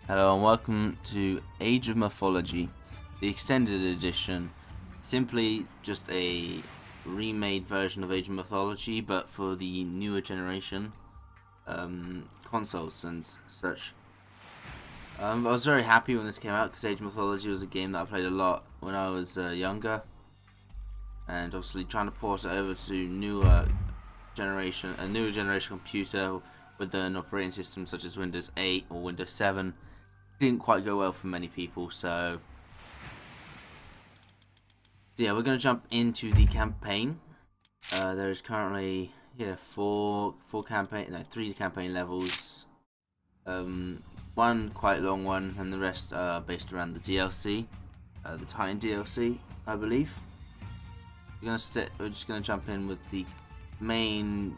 Hello and welcome to Age of Mythology, the extended edition. Simply just a remade version of Age of Mythology, but for the newer generation consoles and such. I was very happy when this came out because Age of Mythology was a game that I played a lot when I was younger, and obviously trying to port it over to a newer generation computer with an operating system such as Windows 8 or Windows 7 didn't quite go well for many people. So yeah, we're going to jump into the campaign. There is currently three campaign levels. One quite long one, and the rest are based around the DLC, the Titan DLC, I believe. We're just gonna jump in with the main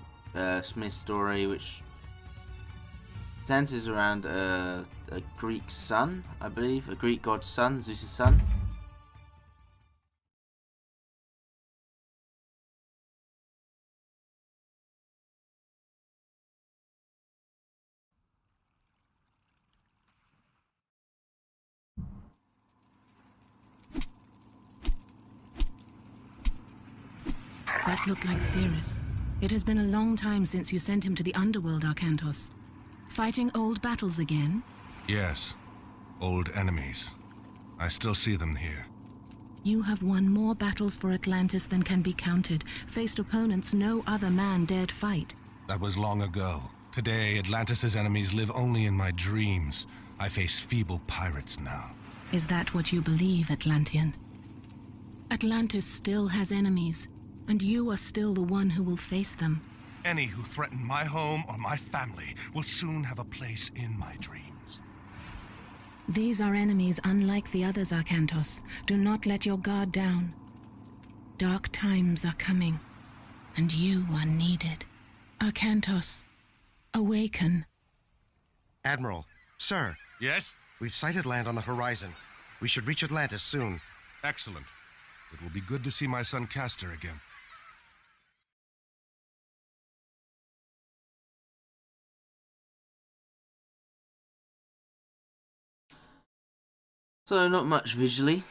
Smith story, which centers around a Greek sun, I believe, a Greek god's son, Zeus's son. That looked like Theris. It has been a long time since you sent him to the underworld, Arkantos. Fighting old battles again? Yes. Old enemies. I still see them here. You have won more battles for Atlantis than can be counted, faced opponents no other man dared fight. That was long ago. Today, Atlantis' enemies live only in my dreams. I face feeble pirates now. Is that what you believe, Atlantean? Atlantis still has enemies, and you are still the one who will face them. Any who threaten my home or my family will soon have a place in my dreams. These are enemies unlike the others, Arkantos. Do not let your guard down. Dark times are coming, and you are needed. Arkantos, awaken. Admiral, sir. Yes? We've sighted land on the horizon. We should reach Atlantis soon. Excellent. It will be good to see my son Castor again. So not much visually,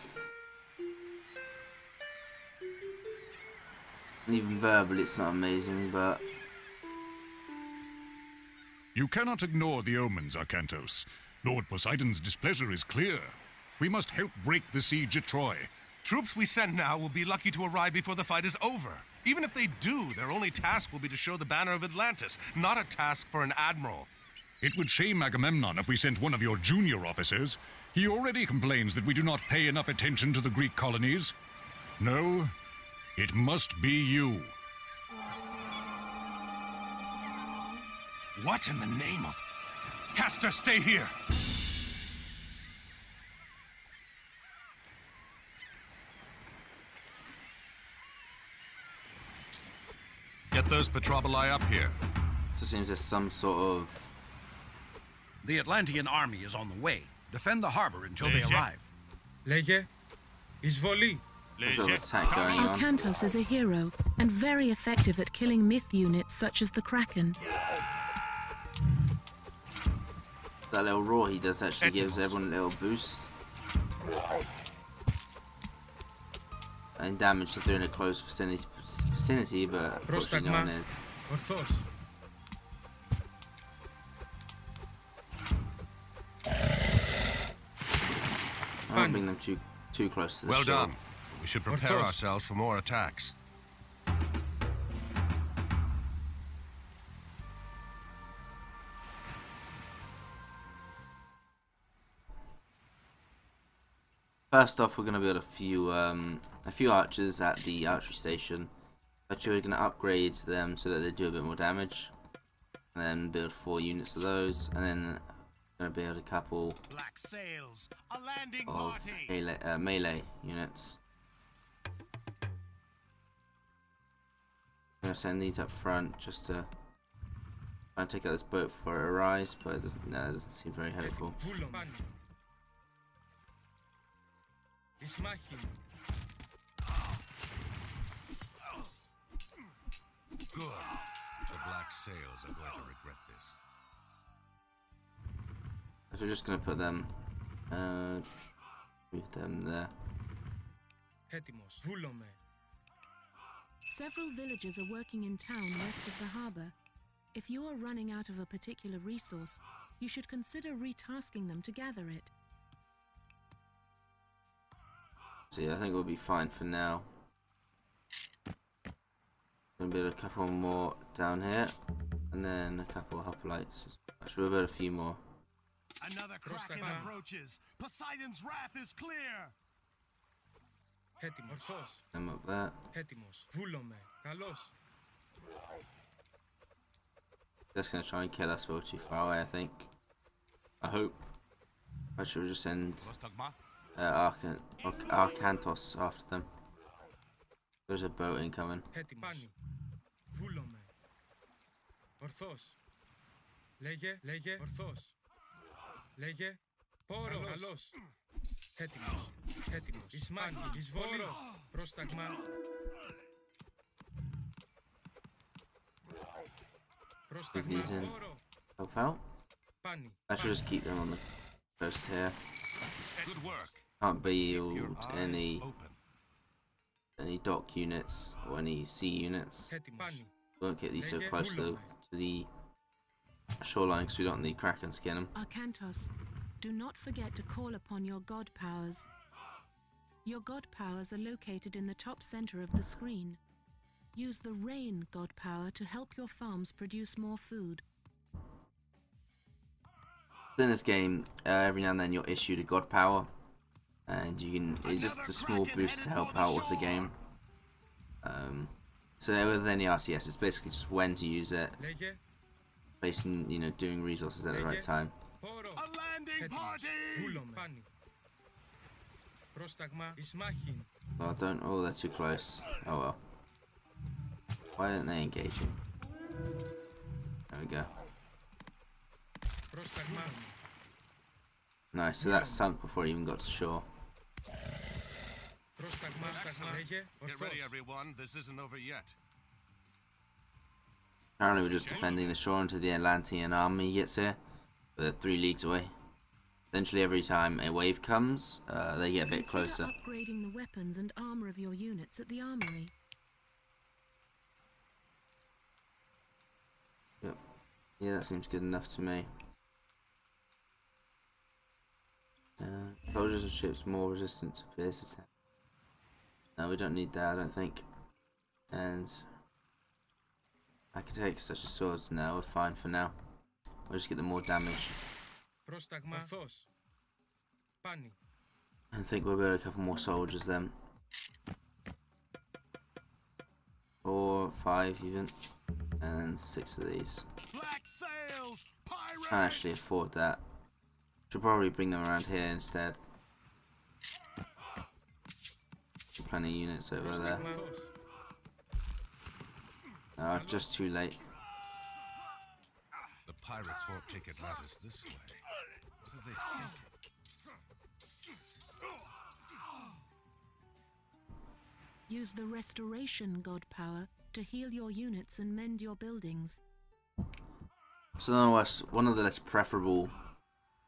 even verbally it's not amazing, but you cannot ignore the omens, Arkantos. Lord Poseidon's displeasure is clear. We must help break the siege at Troy. Troops we send now will be lucky to arrive before the fight is over. Even if they do, their only task will be to show the banner of Atlantis, not a task for an admiral. It would shame Agamemnon if we sent one of your junior officers. He already complains that we do not pay enough attention to the Greek colonies. No, it must be you. What in the name of... Castor, stay here! Get those Petroboli up here. so it seems there's some sort of... The Atlantean army is on the way. Defend the harbor until they arrive. Λέγε, εισβολή. sort of attack going on. Arkantos is a hero, and very effective at killing myth units such as the Kraken. That little roar he does actually gives everyone a little boost. And damage if they're in a close vicinity, but unfortunately no one is. Ορθώς. I don't bring them too close to the Well shore. done. We should prepare ourselves for more attacks. First off, we're going to build a few archers at the archery station. Actually, we're going to upgrade them so that they do a bit more damage, and then build 4 units of those, and then going to build a couple Black sails, a landing of melee units. I'm going to send these up front just to try and take out this boat before it arrives, but it doesn't seem very helpful. Βούλο, πάλι. Εις μάχη. Good. The Black Sails are going to regret this. So we're just gonna put them, move them there. Έτοιμος. Βούλομαι. Several villagers are working in town west of the harbor. If you are running out of a particular resource, you should consider retasking them to gather it. So yeah, I think we'll be fine for now. Gonna build a couple more down here, and then a couple of hoplites. Actually, we'll build a few more. Another kraken approaches. Poseidon's wrath is clear. Έτοιμος. Ορθός. Them up there. Έτοιμος. Βούλομαι. Καλώς. That's gonna try and kill us. We're too far away, I think. I hope. I should just send Arcantos after them. There's a boat incoming. Έτοιμος. Βούλομαι. Ορθός. Λέγε. Ορθός. Λέγε. Πόρο. Καλώς. Έτοιμος. Ισμάχη. Εισβολή. Πρόσταγμα. Leave these in. Πόρο. Help out. Πάνι. I should just keep them on the coast here. Good work. Can't build Your eyes open. any dock units or any sea units. Έτοιμος. We won't get these so close though to the shoreline because we don't need kraken skin them. Arcantos, do not forget to call upon your god powers. Your god powers are located in the top center of the screen. Use the rain god power to help your farms produce more food. In this game, every now and then you're issued a god power, and you can it's just a small boost to help out with the game. So with any RTS, it's basically just when to use it, Λέγε. based on doing resources at the right time. Πόρο. A landing Έτοιμος. party. Βούλομαι. Πάνι. Πρόσταγμα. Ισμάχη. Well, don't. Oh, they're too close. Oh well. Why aren't they engaging? There we go. Πρόσταγμα. Nice. So that sunk before it even got to shore. Πρόσταγμα. Λέγε. Get ready, Ορθός. everyone. This isn't over yet. Apparently, we're just defending the shore until the Atlantean army gets here. But they're 3 leagues away. Essentially, every time a wave comes, they get a bit Consider closer. upgrading the weapons and armor of your units at the armory. Yep. Yeah, that seems good enough to me. Soldiers and ships more resistant to pierce attack. No, we don't need that, I don't think. And I can take such as swords now. We're fine for now. We'll just get them more damage. Πρόσταγμα. Ορθός. Πάνι. I think we'll build a couple more soldiers then. 4, 5 even. And 6 of these. Black sails. Pirates. Can't actually afford that. Should probably bring them around here instead. Plenty of units over there. Πρόσταγμα. Ορθός. Just too late. The pirates won't take Atlantis this way. What are they thinking? Use the restoration god power to heal your units and mend your buildings. So one of the less preferable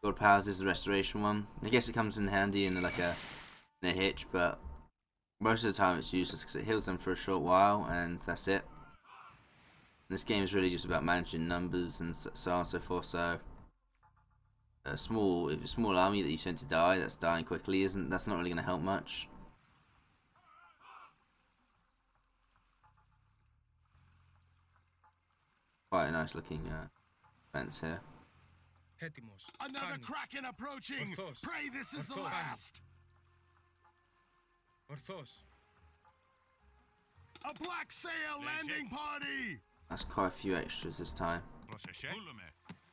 god powers is the restoration one. I guess it comes in handy in like in a hitch, but most of the time it's useless because it heals them for a short while and that's it. And this game is really just about managing numbers and so on and so forth. So if a small army that you send to die that's dying quickly that's not really going to help much. Quite a nice looking fence here. Έτοιμος. Another Πάνι. kraken approaching. Ορθός. Pray this is the Ορθός. last. Ορθός. A black sail landing party. That's quite a few extras this time. Πρόσεχε.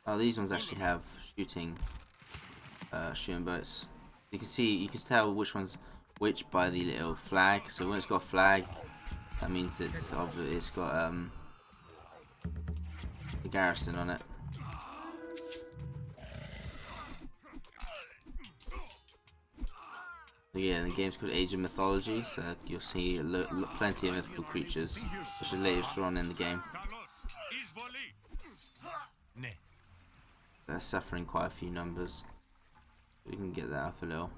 Oh, these ones actually have shooting boats. You can tell which one's which by the little flag. So when it's got a flag, that means it's got the garrison on it. So yeah, the game's called Age of Mythology, so you'll see plenty of mythical creatures, especially later on in the game. Καλώς. Εισβολή. Ναι. They're suffering quite a few numbers. We can get that up a little.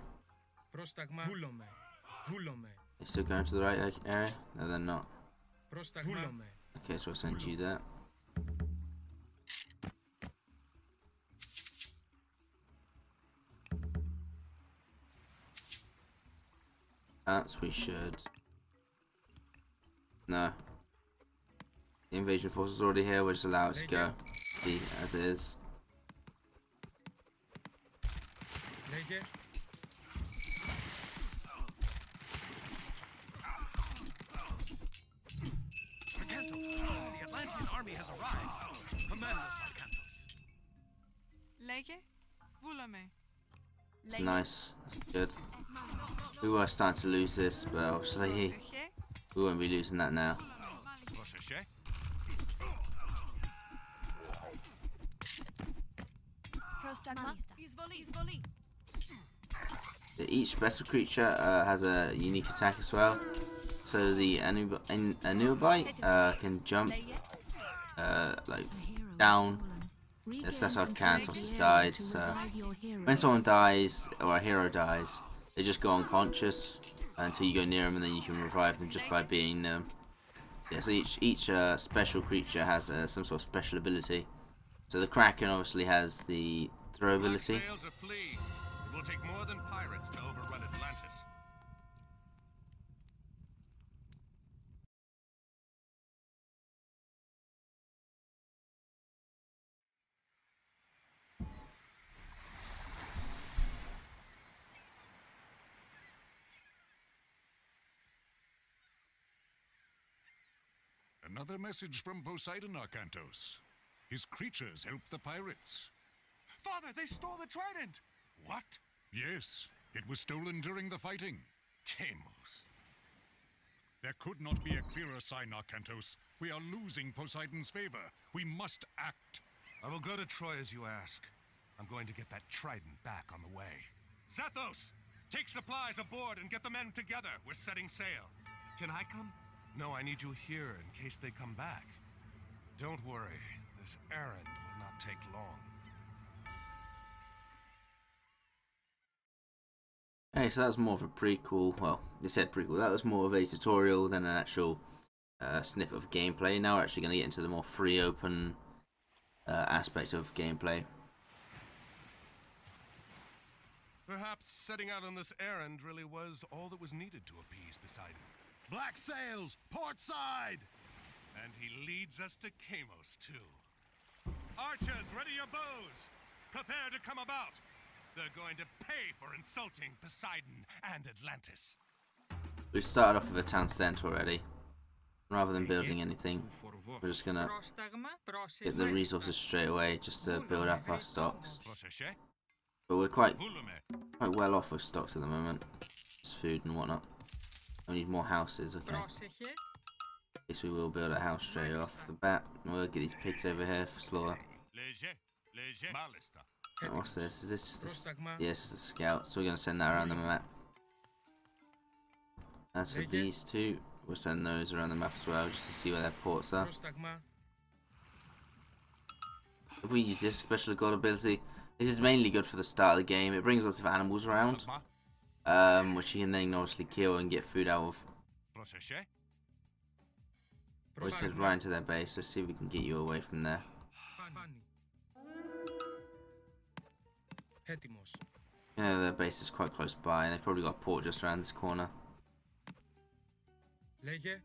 Πρόσταγμα. Βούλομαι. Βούλομαι. They're still going to the right area? No, they're not. Πρόσταγμα. Βούλομαι. Okay, so I'll send you that. That's we should. No. The invasion force is already here, we'll just allow it to go. Be as it is. Λέγε. The Atlantean army has arrived. Command us, Arcantos. Λέγε. Βούλαμε. It's nice. It's good. We were starting to lose this, but obviously Πρόσεχε. we won't be losing that now. Πρόσεχε. Πρόσταγμα. Εισβολή. Εισβολή. Each special creature has a unique attack as well. So the Anubai can jump like down. That's how Cantos has died. So when someone dies or a hero dies, they just go unconscious until you go near them, and then you can revive them just by being near them. Yeah, so each special creature has some sort of special ability. So the Kraken obviously has the throw ability. Black sails are fleeing. It will take more than pirates to overrun Atlantis. Another message from Poseidon, Arcantos. His creatures help the pirates. Father, they stole the trident! What? Yes, it was stolen during the fighting. Chamos. There could not be a clearer sign, Arcantos. We are losing Poseidon's favor. We must act. I will go to Troy as you ask. I'm going to get that trident back on the way. Zethos! Take supplies aboard and get the men together. We're setting sail. Can I come? No, I need you here in case they come back. Don't worry. This errand will not take long. Hey, so that was more of a prequel. Well, they said prequel. That was more of a tutorial than an actual snippet of gameplay. Now we're actually going to get into the more free, open aspect of gameplay. Perhaps setting out on this errand really was all that was needed to appease Poseidon. Black sails, port side! And he leads us to Chamos, too. Archers, ready your bows! Prepare to come about! They're going to pay for insulting Poseidon and Atlantis. We've started off with a town centre already. Rather than building anything, we're just gonna get the resources straight away just to build up our stocks. But we're quite well off with stocks at the moment. Just food and whatnot. I need more houses, okay. Guess we will build a house straight off the bat. We'll get these pigs over here for slaughter. And what's this? Is this just a... Yeah, it's just a scout, so we're going to send that around the map. As for these two, we'll send those around the map as well, just to see where their ports are. If we use this special god ability, this is mainly good for the start of the game. It brings lots of animals around, which you can then obviously kill and get food out of. We'll just head right into their base. Let's see if we can get you away from there. Yeah, their base is quite close by, and they've probably got a port just around this corner. Yeah,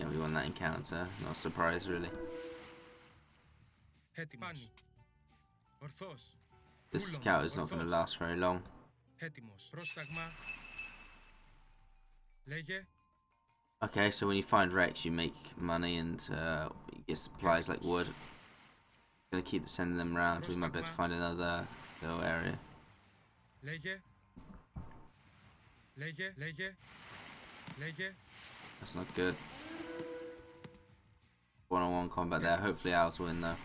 we won that encounter. Not a surprise, really. This scout is not going to last very long. Okay, so when you find wrecks, you make money and you get supplies like wood. Gonna keep sending them around. We might be able to find another little area. That's not good. One-on-one combat there. Hopefully ours win though.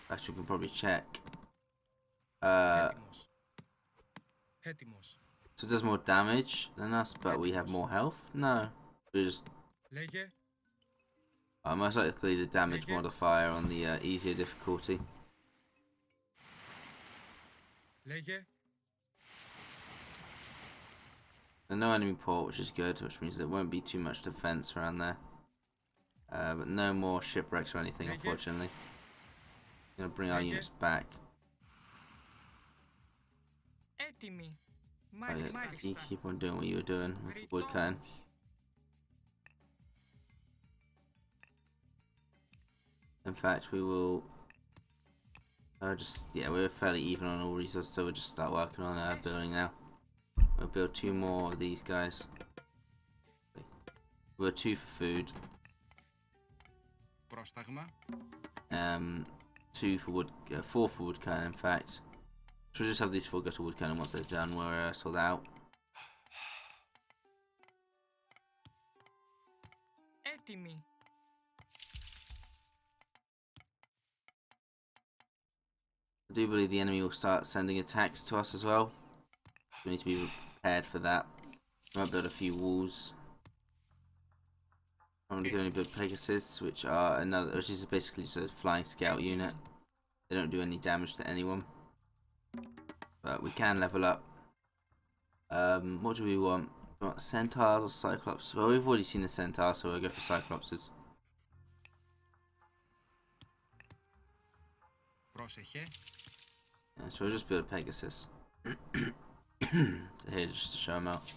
Actually, we can probably check. So it does more damage than us, but we have more health? No. We just... Most likely the damage modifier on the easier difficulty. Λέγε. And no enemy port, which is good, which means there won't be too much defense around there. But no more shipwrecks or anything, unfortunately. Gonna bring our units back. Έτοιμοι. Oh, yeah, you keep on doing what you were doing with the woodcutting. In fact, we will we're fairly even on all resources, so we'll just start working on building now. We'll build 2 more of these guys. We'll 2 for food. 2 for wood, 4 for woodcutting, in fact. So we'll just have these 4 go to woodcutting. Once they're done, we'll sort that out. Έτοιμοι. I do believe the enemy will start sending attacks to us as well. We need to be prepared for that. We might build a few walls. I'm going to build Pegasus, which is basically just a flying scout unit. They don't do any damage to anyone, but we can level up. What do we want? We want centaurs or cyclops? Well, we've already seen the centaur, so we'll go for cyclopses. Yeah, so we'll just build Pegasus. So here, just to show them out.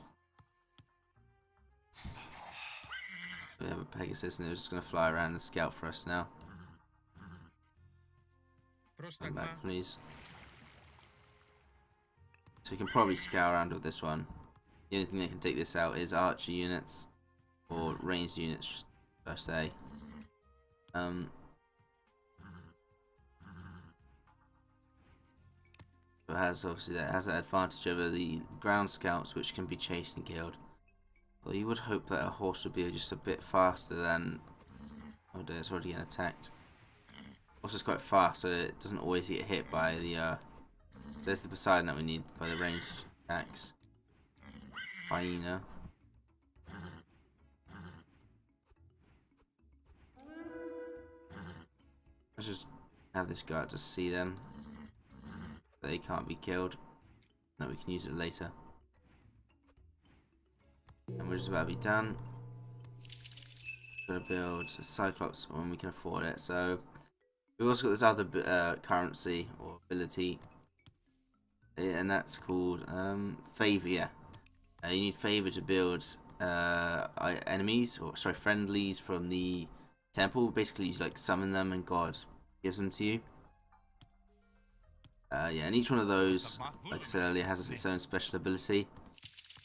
We have a Pegasus, and they're just going to fly around and scout for us now. Come back, please. So we can probably scout around with this one. The only thing that can take this out is archer units, or ranged units, should I say. It has that advantage over the ground scouts, which can be chased and killed. Well, you would hope that a horse would be just a bit faster than. Oh dear, it's already getting attacked. Horse is quite fast, so it doesn't always get hit by the. So there's the Poseidon that we need by the ranged attacks. Hyena. Let's just have this guy out to see them. They can't be killed. No, we can use it later. And we're just about to be done. Gonna build a Cyclops when we can afford it. So we've also got this other currency or ability, and that's called favor. Yeah, you need favor to build enemies, or sorry, friendlies from the temple. Basically, you like summon them, and God gives them to you. Yeah, and each one of those, like I said earlier, has its own special ability.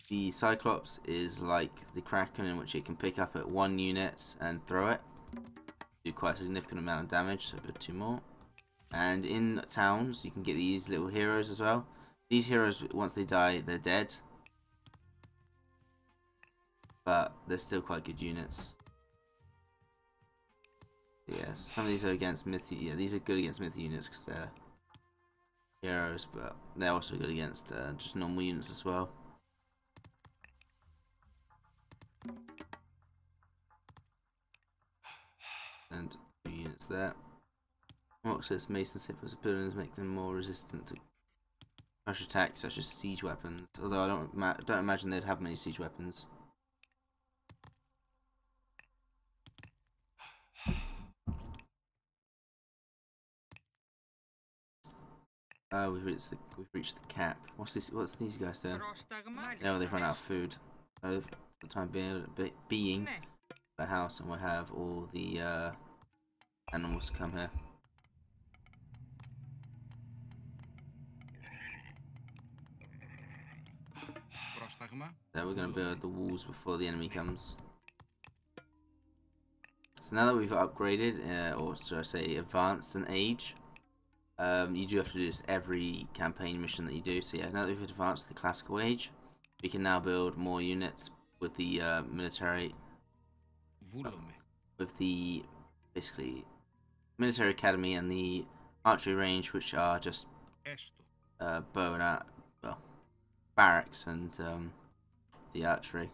The Cyclops is like the Kraken, in which it can pick up at 1 unit and throw it. Do quite a significant amount of damage, so build 2 more. And in towns, you can get these little heroes as well. These heroes, once they die, they're dead. But they're still quite good units. Yeah, some of these are against myth. Yeah, these are good against myth units because they're heroes, but they're also good against just normal units as well. And 2 units there. Roxas, Mason's hippos abilities make them more resistant to crush attacks such as siege weapons. Although I don't imagine they'd have many siege weapons. We've reached the cap. What's this? What's these guys doing? Oh, they've run out of food. So for the time being the house, and we'll have all the animals come here. So we're going to build the walls before the enemy comes. So now that we've upgraded, or should I say advanced in age, you do have to do this every campaign mission that you do. So yeah, now that we've advanced to the classical age, we can now build more units with the military, with the basically military academy and the archery range, which are just bow and barracks and the archery.